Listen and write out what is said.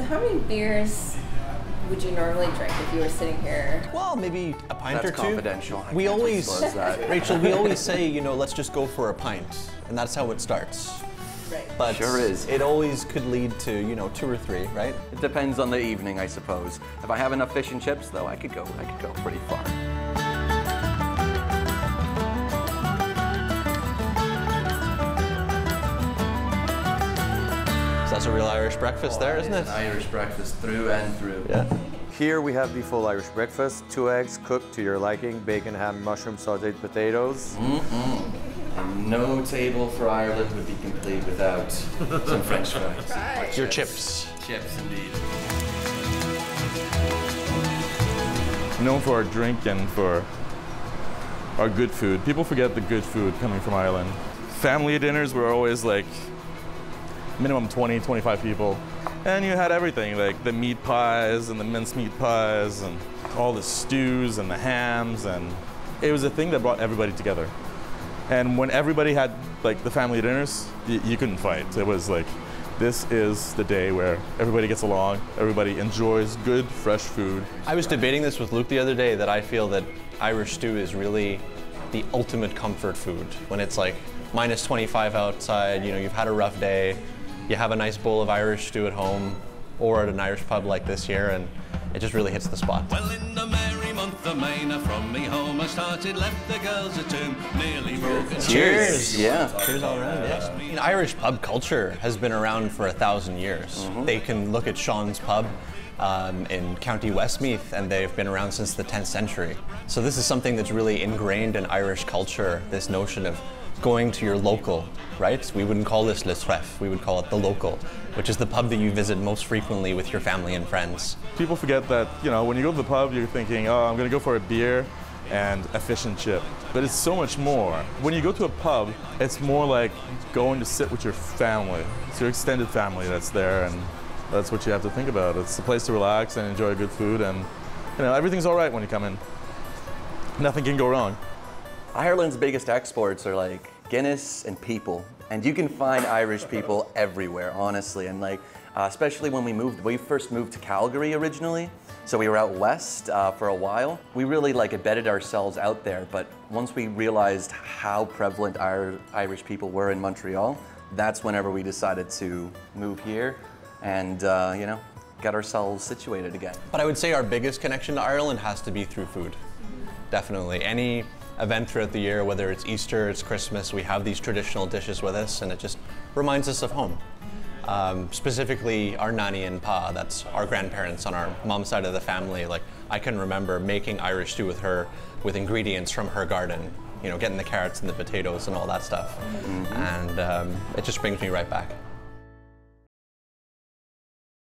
how many beers would you normally drink if you were sitting here? Well, maybe a pint or two. That's confidential. We always, that. Rachel, we always say, you know, let's just go for a pint, and that's how it starts. Right. But Sure is. it always could lead to, you know, 2 or 3, right? It depends on the evening, I suppose. If I have enough fish and chips, though, I could go pretty far. So that's a real Irish breakfast there, isn't it? It's an Irish breakfast through and through. Yeah. Here we have the full Irish breakfast, 2 eggs cooked to your liking, bacon, ham, mushroom, sauteed potatoes. And no table for Ireland would be complete without some French fries. Right. Your chips. Chips, indeed. Known for our drink and for our good food. People forget the good food coming from Ireland. Family dinners were always like minimum 20, 25 people. And you had everything, like the meat pies and the mincemeat pies and all the stews and the hams, and it was a thing that brought everybody together. And when everybody had like the family dinners, you couldn't fight. It was like, this is the day where everybody gets along, everybody enjoys good, fresh food. I was debating this with Luke the other day, that I feel that Irish stew is really the ultimate comfort food. When it's like minus 25 outside, you know, you've had a rough day, you have a nice bowl of Irish stew at home or at an Irish pub like this here, and it just really hits the spot. Well, in the merry month of May, now from me home I started, left the girls at home, nearly broken. Cheers! Yeah. Cheers all around, yeah. I mean, Irish pub culture has been around for 1,000 years. They can look at Sean's Pub in County Westmeath, and they've been around since the 10th century. So this is something that's really ingrained in Irish culture, this notion of going to your local, right? We wouldn't call this Le Trèfle, we would call it the local, which is the pub that you visit most frequently with your family and friends. People forget that, you know, when you go to the pub, you're thinking, oh, I'm gonna go for a beer and a fish and chip. But it's so much more. When you go to a pub, it's more like going to sit with your family. It's your extended family that's there, and that's what you have to think about. It's a place to relax and enjoy good food, and you know, everything's all right when you come in. Nothing can go wrong. Ireland's biggest exports are like Guinness and people. And you can find Irish people everywhere, honestly. And like, especially when we first moved to Calgary originally. So we were out west for a while. We really like embedded ourselves out there. But once we realized how prevalent Irish people were in Montreal, that's whenever we decided to move here and, you know, get ourselves situated again. But I would say our biggest connection to Ireland has to be through food. Definitely. Any event throughout the year, whether it's Easter, it's Christmas, we have these traditional dishes with us, and it just reminds us of home. Specifically our nanny and pa, that's our grandparents on our mom's side of the family. Like, I can remember making Irish stew with her with ingredients from her garden, you know, getting the carrots and the potatoes and all that stuff. And it just brings me right back.